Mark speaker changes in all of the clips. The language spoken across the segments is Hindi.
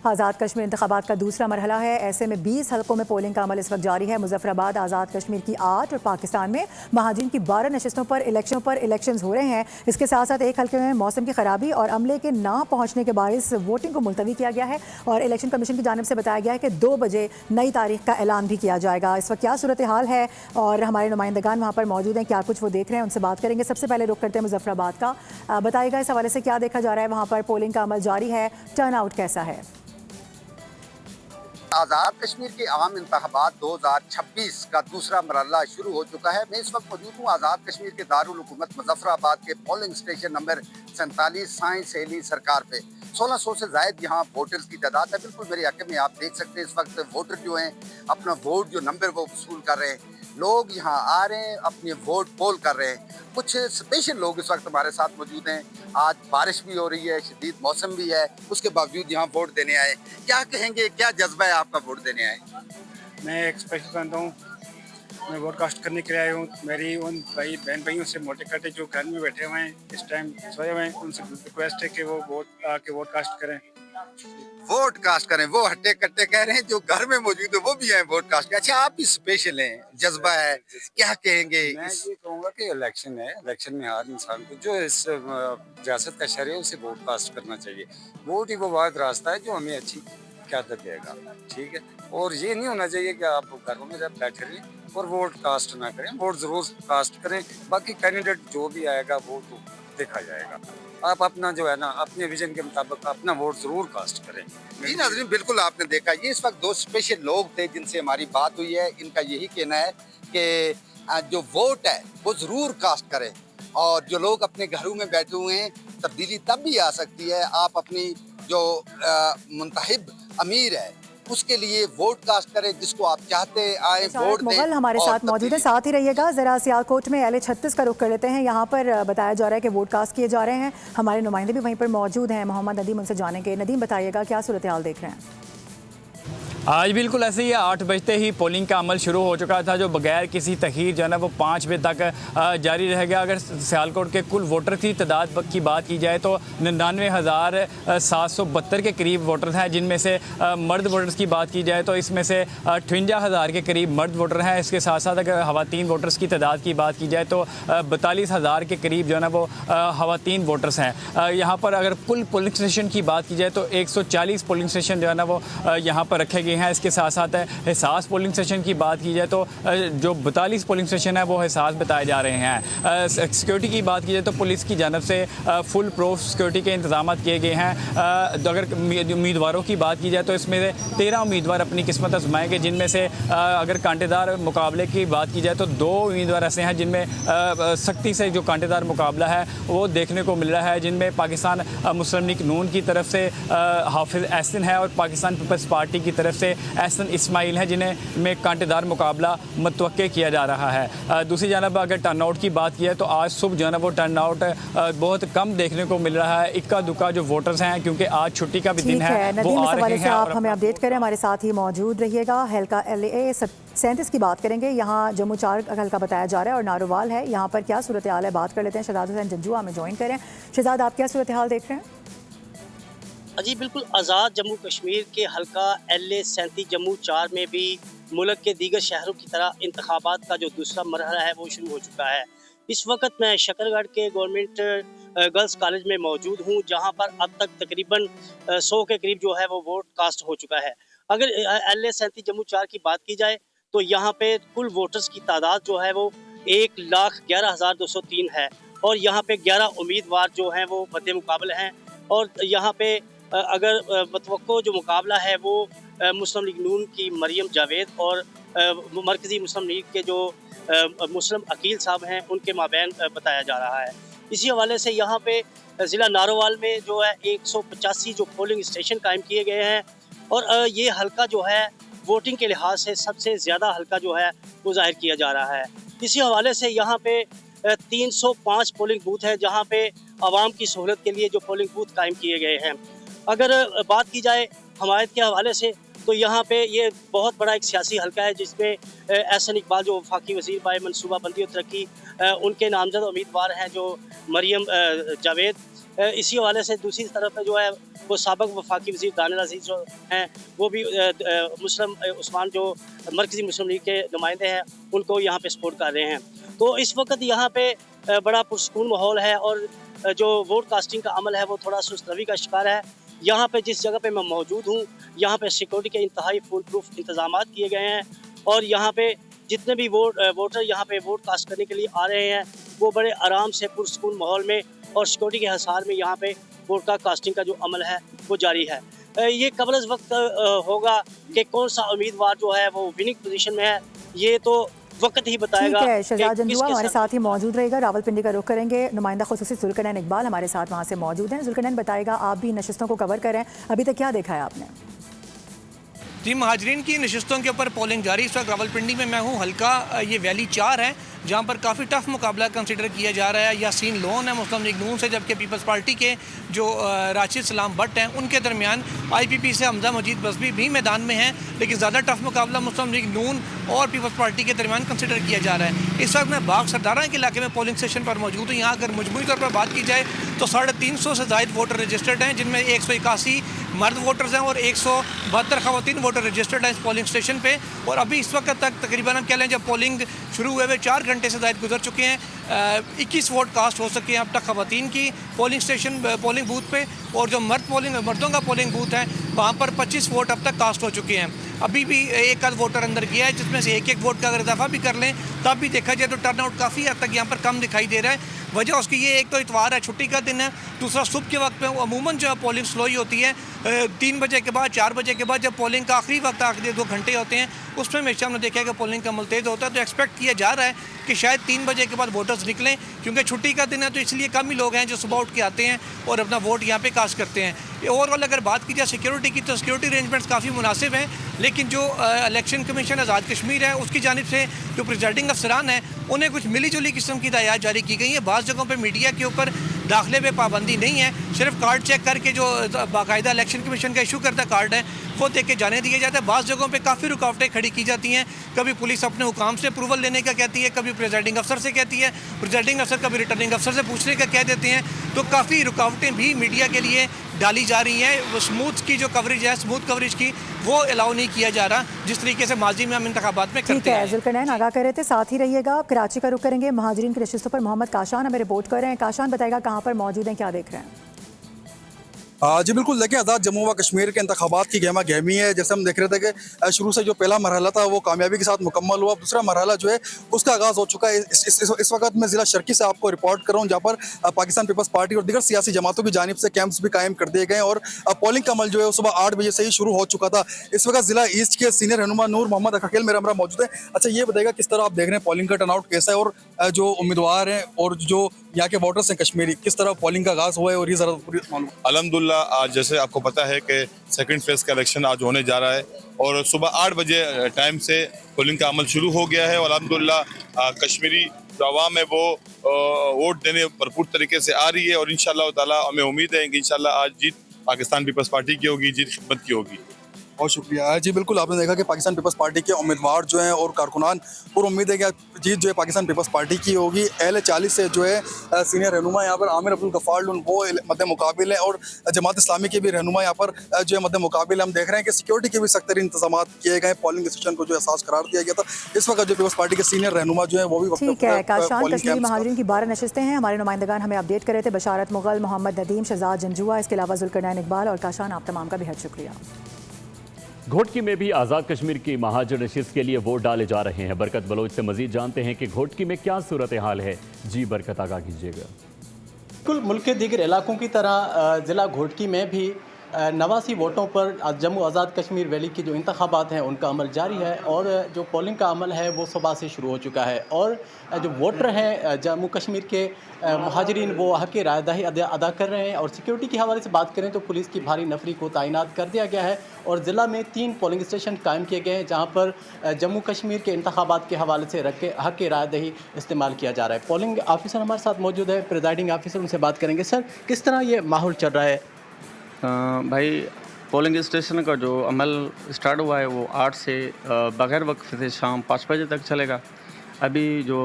Speaker 1: आज़ाद कश्मीर इंतखाबात का दूसरा मरहला है। ऐसे में 20 हलकों में पोलिंग का अमल इस वक्त जारी है। मुजफ्फराबाद, आज़ाद कश्मीर की 8 और पाकिस्तान में महाजिन की 12 नशस्तों पर इलेक्शन हो रहे हैं। इसके साथ साथ एक हल्के में मौसम की खराबी और अमले के ना पहुँचने के बायस वोटिंग को मुलतवी किया गया है और इलेक्शन कमीशन की जानिब से बताया गया है कि 2 बजे नई तारीख का ऐलान भी किया जाएगा। इस वक्त क्या सूरत हाल है और हमारे नुमाइंदगान वहाँ पर मौजूद हैं, क्या कुछ वो देख रहे हैं, उनसे बात करेंगे। सबसे पहले रुख करते हैं मुजफ्फराबाद का। बताइएगा इस हवाले से क्या देखा जा रहा है, वहाँ पर पोलिंग का अमल जारी है, टर्न आउट कैसा है?
Speaker 2: आज़ाद कश्मीर के आम इंतखाबात 2026 का दूसरा मरहला शुरू हो चुका है। मैं इस वक्त मौजूद हूँ आज़ाद कश्मीर के दारुल हुकूमत मुजफ्फराबाद के पोलिंग स्टेशन नंबर 47 साइंस हेली सरकार पे 1600 से जायद यहाँ वोटर्स की तादाद है। बिल्कुल मेरे हक़ में आप देख सकते हैं इस वक्त वोटर जो हैं अपना वोट जो नंबर वो वसूल कर रहे हैं। लोग यहाँ आ रहे हैं, अपने वोट पोल कर रहे हैं। कुछ स्पेशल लोग इस वक्त हमारे साथ मौजूद हैं। आज बारिश भी हो रही है, शदीद मौसम भी है, उसके बावजूद यहाँ वोट देने आए। क्या कहेंगे, क्या जज्बा है आपका वोट देने आए?
Speaker 3: मैं एक स्पेशल बनता हूँ, मैं वोट कास्ट करने के लिए आया हूँ। मेरी उन बहन भाइयों से मोटे काटे जो घर में बैठे हुए हैं, इस टाइम सोए हुए हैं, उनसे रिक्वेस्ट है कि वो वोट आके वोट कास्ट करें।
Speaker 2: वोट कास्ट करें, वो हट्टे कट्टे कह रहे हैं जो घर में मौजूद है वो भी हैं वोट कास्ट। अच्छा, आप भी स्पेशल हैं, जज्बा है, क्या कहेंगे?
Speaker 4: मैं ये कहूँगा कि इलेक्शन है, इलेक्शन में हर इंसान को जो इस रियासत का शहरी है उसे वोट कास्ट करना चाहिए। वोट ही वो वाद रास्ता है जो हमें अच्छी क़यादत देगा, ठीक है। और ये नहीं होना चाहिए कि आप घरों में जब बैठे रहें और वोट कास्ट ना करें। वोट ज़रूर कास्ट करें, बाकी कैंडिडेट जो भी आएगा वो तो देखा जाएगा। आप अपना जो है ना अपने विजन के मुताबिक अपना वोट जरूर कास्ट करें।
Speaker 2: जी नाज़रीन, बिल्कुल आपने देखा, ये इस वक्त 2 स्पेशल लोग थे जिनसे हमारी बात हुई है। इनका यही कहना है कि जो वोट है वो ज़रूर कास्ट करें और जो लोग अपने घरों में बैठे हुए हैं तब्दीली तब भी आ सकती है। आप अपनी जो मुंतखब अमीर है उसके लिए वोट कास्ट करें, जिसको आप चाहते हैं आए वोट दें।
Speaker 1: मुगल हमारे साथ मौजूद है, साथ ही रहिएगा। जरा सियालकोट में LA 36 का रुख कर लेते हैं। यहाँ पर बताया जा रहा है कि वोट कास्ट किए जा रहे हैं। हमारे नुमाइंदे भी वहीं पर मौजूद हैं, मोहम्मद नदीम, उनसे जानेंगे। नदीम, बताइएगा क्या सूरत हाल देख रहे हैं?
Speaker 5: आज बिल्कुल ऐसे ही 8 बजते ही पोलिंग का अमल शुरू हो चुका था, जो बगैर किसी तखीर जो है ना वो 5 बजे तक जारी रहेगा। अगर सियालकोट के कुल वोटर की तादाद की बात की जाए तो 99,772 के करीब वोटर हैं, जिनमें से मर्द वोटर्स की बात की जाए तो इसमें से 58,000 के करीब मर्द वोटर हैं। इसके साथ साथ अगर खवातीन वोटर्स की तादाद की बात की जाए तो 42,000 के करीब जो है ना वो खवातीन वोटर्स हैं। यहाँ पर अगर कुल पोलिंग स्टेशन की बात की जाए तो 140 पोलिंग स्टेशन जो है ना वो यहाँ पर रखे गए हैं। इसके साथ साथ हिसास पोलिंग स्टेशन की बात की जाए तो जो 42 पोलिंग स्टेशन है वो हिसास बताए जा रहे हैं। सिक्योरिटी की बात की जाए तो पुलिस की जानब से फुल प्रूफ सिक्योरिटी के इंतजाम किए गए हैं। अगर उम्मीदवारों की बात की जाए तो इसमें से 13 उम्मीदवार अपनी किस्मत आजमाएंगे, जिनमें से अगर कांटेदार मुकाबले की बात की जाए तो 2 उम्मीदवार ऐसे हैं जिनमें सख्ती से जो कांटेदार मुकाबला है वो देखने को मिल रहा है, जिनमें पाकिस्तान मुस्लिम लीग नून की तरफ से हाफिज एहसन है और पाकिस्तान पीपल्स पार्टी की तरफ से एहसन इस्माइल है, जिन्हें में कांटेदार मुकाबला मुतवक्के किया जा रहा है। दूसरी जानब अगर टर्न आउट की बात की है तो आज सुबह जो है ना वो टर्न आउट बहुत कम देखने को मिल रहा है। इक्का दुक्का जो वोटर्स हैं, क्योंकि आज छुट्टी का भी दिन है, वो आ रहे हैं।
Speaker 1: आप हमें अपडेट करें, हमारे साथ ही मौजूद रहिएगा। हल्का LA 37 की बात करेंगे। यहाँ जम्मू 4 हल्का बताया जा रहा है और नारोवाल है। यहाँ पर क्या सूरत हाल है, बात कर लेते हैं। शहजाद हुसैन जंजू हमें ज्वाइन करें। शहजाद, आप क्या सूरत हाल देख रहे हैं?
Speaker 6: जी बिल्कुल, आज़ाद जम्मू कश्मीर के हल्का LA 37 जम्मू 4 में भी मुल्क के दीगर शहरों की तरह इंतखाबात का जो दूसरा मरहला है वो शुरू हो चुका है। इस वक्त मैं शकरगढ़ के गवर्नमेंट गर्ल्स कॉलेज में मौजूद हूँ, जहाँ पर अब तक तकरीबन 100 के करीब जो है वो वोट कास्ट हो चुका है। अगर LA 37 जम्मू 4 की बात की जाए तो यहाँ पे कुल वोटर्स की तादाद जो है वो 1,11,203 है और यहाँ पे 11 उम्मीदवार जो हैं वो मद्दे मुकाबले हैं। और यहाँ पे अगर मतवक्को जो मुकाबला है वो मुस्लिम लीग नून की मरियम जावेद और मरकज़ी मुस्लिम लीग के जो मुस्लिम अकील साहब हैं उनके माबैन बताया जा रहा है। इसी हवाले से यहाँ पे ज़िला नारोवाल में जो है 185 जो पोलिंग स्टेशन कायम किए गए हैं और ये हल्का जो है वोटिंग के लिहाज से सबसे ज़्यादा हल्का जो है वो जाहिर किया जा रहा है। इसी हवाले से यहाँ पे 305 पोलिंग बूथ है, जहाँ पे आवाम की सहूलत के लिए जो पोलिंग बूथ कायम किए गए हैं। अगर बात की जाए हमायत के हवाले से तो यहाँ पे ये बहुत बड़ा एक सियासी हल्का है, जिसमें एहसन इकबाल जो वफाकी वज़ीर बाय मनसूबाबंदी और तरक्की उनके नामजद उम्मीदवार हैं, जो मरियम जावेद इसी हवाले से दूसरी तरफ जो है वो साबिक़ वफाकी वज़ीर दानिल अज़ीज़ जो हैं वो भी मुस्लिम उस्मान जो मरकज़ी मुस्लिम लीग के नुमाइंदे हैं उनको यहाँ पे सपोर्ट कर रहे हैं। तो इस वक्त यहाँ पे बड़ा पुरसकून माहौल है और जो वोट कास्टिंग का अमल है वो थोड़ा सुस्त रवि का शिकार है। यहाँ पे जिस जगह पे मैं मौजूद हूँ यहाँ पे सिक्योरिटी के इंतहाई फुल प्रूफ इंतजाम किए गए हैं और यहाँ पे जितने भी वोटर यहाँ पे वोट कास्ट करने के लिए आ रहे हैं वो बड़े आराम से पुरसकून माहौल में और सिक्योरिटी के हिसार में यहाँ पे वोट का कास्टिंग का जो अमल है वो जारी है। ये कबल वक्त होगा कि कौन सा उम्मीदवार जो है वो विनिंग पोजीशन में है, ये तो वक्त ही बताएगा।
Speaker 1: ठीक है, शहजाद जंजुआ हमारे साथ ही मौजूद रहेगा। रावलपिंडी का रुख करेंगे, नुमाइंदा खुसूसी जुल्करनैन इकबाल हमारे साथ वहाँ से मौजूद हैं। जुल्करनैन बताएगा, आप भी नशिस्तों को कवर करें, अभी तक क्या देखा है आपने?
Speaker 7: जी, महाजरीन की नशिस्तों के ऊपर पोलिंग जारी। इस वक्त रावलपिंडी में मैं हूँ, हल्का ये वैली 4 है जहाँ पर काफ़ी टफ मुकाबला कंसिडर किया जा रहा है। यासीन लोन है मुस्लिम लीग नून से, जबकि पीपल्स पार्टी के जो राशिद सलाम भट्ट हैं उनके दरमियान IPP से हमजा मजीद बसबी भी मैदान में हैं, लेकिन ज़्यादा टफ मुकाबला मुस्लिम लीग नून और पीपल्स पार्टी के दरमियान कंसिडर किया जा रहा है। इस वक्त मैं बाग सरदारा के इलाके में पोलिंग स्टेशन पर मौजूद हूँ। यहाँ अगर मजमूई तौर पर बात की जाए तो 350 से ज़ायद वोटर रजिस्टर्ड हैं, जिनमें 181 मर्द वोटर्स हैं और 172 खवातीन वोटर रजिस्टर्ड हैं इस पोलिंग स्टेशन पे। और अभी इस वक्त तक तकरीबन हम कह लें जब पोलिंग शुरू हुए 4 घंटे से ज़ायद गुजर चुके हैं। 21 वोट कास्ट हो सके हैं अब तक खवातीन की पोलिंग बूथ पे, और जो मर्दों का पोलिंग बूथ है वहाँ पर 25 वोट अब तक कास्ट हो चुके हैं। अभी भी एक आध वोटर अंदर गया है, जिसमें से एक वोट का अगर इजाफा भी कर लें तब भी देखा जाए तो टर्नआउट काफ़ी हद तक यहाँ पर कम दिखाई दे रहा है। वजह उसकी ये, एक तो इतवार है, छुट्टी का दिन है, दूसरा सुबह के वक्त में अमूमन जो है पोलिंग स्लो ही होती है। 3 बजे के बाद 4 बजे के बाद जब पोलिंग का आखिरी वक्त, आखिरी 2 घंटे होते हैं, उसमें हमेशा हमने देखा है कि पोलिंग का अमल तेज़ होता है। तो एक्सपेक्ट किया जा रहा है कि शायद 3 बजे के बाद वोटर्स निकलें, क्योंकि छुट्टी का दिन है तो इसलिए कम ही लोग हैं जो सुबह उठ के आते हैं और अपना वोट यहाँ पे कास्ट करते हैं। ओवरऑल अगर बात की जाए सिक्योरिटी की तो सिक्योरिटी अरेंजमेंट्स काफ़ी मुनासिब हैं, लेकिन जो इलेक्शन कमीशन आज़ाद कश्मीर है उसकी जानिब से जो प्रिजाइडिंग अफसरान हैं उन्हें कुछ मिली जुली किस्म की हिदायत जारी की गई है। बाज़ जगहों पर मीडिया के ऊपर दाखिले पे पाबंदी नहीं है, सिर्फ कार्ड चेक करके जो बाकायदा इलेक्शन कमीशन का इशू करता कार्ड है वो दे के जाने दिया जाता है। बाज़ जगहों पे काफ़ी रुकावटें खड़ी की जाती हैं, कभी पुलिस अपने हुकाम से अप्रूवल लेने का कहती है, कभी प्रिजाइडिंग अफसर से कहती है, प्रिजाइडिंग अफसर कभी रिटर्निंग अफसर से पूछने का कह देते हैं। तो काफ़ी रुकावटें भी मीडिया के लिए डाली जा रही हैं। वो स्मूथ की जो कवरेज है, स्मूथ कवरेज की, वो अलाउ नहीं किया जा रहा जिस तरीके से माजी में हम इंतखाबात में करते हैं।
Speaker 1: जुल्करनैन आगाह कर रहे थे, साथ ही रहिएगा। आप कराची का रुख करेंगे, महाजरीन की नशिस्तों पर मोहम्मद काशान हमें रिपोर्ट कर रहे हैं। काशान बताएगा कहाँ पर मौजूद हैं, क्या देख रहे हैं?
Speaker 8: जी बिल्कुल, देखिए आज़ाद जम्मू व कश्मीर के इंतखाबात की गहमा गहमी है। जैसे हम देख रहे थे कि शुरू से जो पहला मरहला था वो कामयाबी के साथ मुकम्मल हुआ, दूसरा मरहला जो है उसका आगाज़ हो चुका है। इस वक्त मैं ज़िला शर्की से आपको रिपोर्ट कर रहा हूँ, जहाँ पर पाकिस्तान पीपल्स पार्टी और दीगर सियासी जमातों की जानिब से कैंप्स भी कायम कर दिए गए हैं और पोलिंग का अमल जो है सुबह 8 बजे से ही शुरू हो चुका था। इस वक्त ज़िला ईस्ट के सीनियर रहनुमा नूर मोहम्मद अकील मेरे हमरा मौजूद है। अच्छा, ये बताएगा किस तरह आप देख रहे हैं पोलिंग का टर्नआउट कैसा है और जो उम्मीदवार हैं और जो यहाँ के वोटर्स हैं कश्मीरी, किस तरह पोलिंग का आगाज़ हुआ है और ये ज़रा मालूम?
Speaker 9: अल्हम्दुलिल्लाह, आज जैसे आपको पता है कि सेकंड फेज का इलेक्शन आज होने जा रहा है और सुबह 8 बजे टाइम से पोलिंग का अमल शुरू हो गया है और अल्हम्दुलिल्लाह कश्मीरी जो आवाम है वो वोट देने भरपूर तरीके से आ रही है और इंशाअल्लाह ताला हमें उम्मीद है कि इंशाअल्लाह आज जीत पाकिस्तान पीपल्स पार्टी की होगी, जीत खिदमत की होगी।
Speaker 8: बहुत शुक्रिया जी। बिल्कुल, आपने देखा कि पाकिस्तान पीपल्स पार्टी के उम्मीदवार जो हैं और कारकुनान पूरी उम्मीद है कि जीत जो है पाकिस्तान पीपल्स पार्टी की होगी। अहले 40 से जो है सीनियर रहनुमा यहाँ पर आमिर अब्दुल गफ्फार वो मद्दे मुकाबिल है और जमात इस्लामी के भी रहनुमा यहाँ पर जो है मद्दे मुकाबिल। हम देख रहे हैं कि सिक्योरिटी के भी सख्त तरीन इंतजाम किए गए, पोलिंग स्टेशन को जो एहसास करार दिया गया था। इस वक्त जो पीपल्स पार्टी के सीनियर रहनुमा जो है वो भी
Speaker 1: ठीक है। काशान, कश्मीरी महाजरीन की 12 नशिस्तें हैं, हमारे नुमाइंदगान हमें अपडेट कर रहे थे, बशारत मुगल, मोहम्मद नदीम, शहजाद जंजुआ, इसके अलावा जुल्करनैन इकबाल और काशान, आप तमाम का बेहद शुक्रिया।
Speaker 10: घोटकी में भी आज़ाद कश्मीर की महाजर नशिस्त के लिए वोट डाले जा रहे हैं। बरकत बलोच से मजीद जानते हैं कि घोटकी में क्या सूरत हाल है। जी बरकत, आगाह कीजिएगा।
Speaker 11: बिल्कुल, मुल्क के दीगर इलाकों की तरह ज़िला घोटकी में भी 89 वोटों पर जम्मू आज़ाद कश्मीर वैली की जो इंतखाबात हैं उनका अमल जारी है और जो पोलिंग का अमल है वो सुबह से शुरू हो चुका है और जो वोटर हैं जम्मू कश्मीर के महाजरीन वो हक़ रायदही अदा कर रहे हैं। और सिक्योरिटी के हवाले से बात करें तो पुलिस की भारी नफरी को तैनात कर दिया गया है और ज़िला में 3 पोलिंग स्टेशन कायम किए गए हैं जहाँ पर जम्मू कश्मीर के इंतखाबात के हवाले से हक़ रायदही इस्तेमाल किया जा रहा है। पोलिंग ऑफिसर हमारे साथ मौजूद है, प्रिजाइडिंग ऑफिसर, उनसे बात करेंगे। सर, किस तरह ये माहौल चल रहा है?
Speaker 12: भाई, पोलिंग स्टेशन का जो अमल स्टार्ट हुआ है वो 8 से बग़ैर वक्फ़े से शाम 5 बजे तक चलेगा अभी जो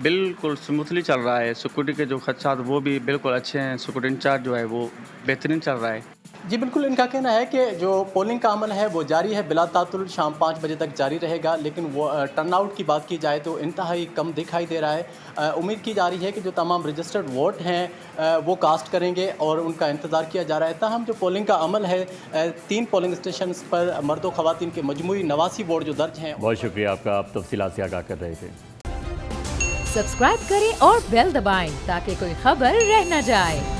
Speaker 12: बिल्कुल स्मूथली चल रहा है, सिक्योरिटी के जो खदशात वो भी बिल्कुल अच्छे हैं, सिक्योरिटी इंचार्ज जो है वो बेहतरीन चल रहा है।
Speaker 11: जी बिल्कुल, इनका कहना है कि जो पोलिंग का अमल है वो जारी है, बिला तातुल शाम 5 बजे तक जारी रहेगा, लेकिन वो टर्नआउट की बात की जाए तो इंतहाई कम दिखाई दे रहा है। उम्मीद की जा रही है कि जो तमाम रजिस्टर्ड वोट हैं वो कास्ट करेंगे और उनका इंतज़ार किया जा रहा है। ताहम जो पोलिंग का अमल है 3 पोलिंग स्टेशन पर मर्द व ख़वातीन के मजमूई 89 वोट जो दर्ज हैं।
Speaker 10: बहुत शुक्रिया आपका, आप तफसीलात से आगाह कर रहे थे।
Speaker 13: सब्सक्राइब करें और बेल दबाएं ताकि कोई खबर रह न जाए।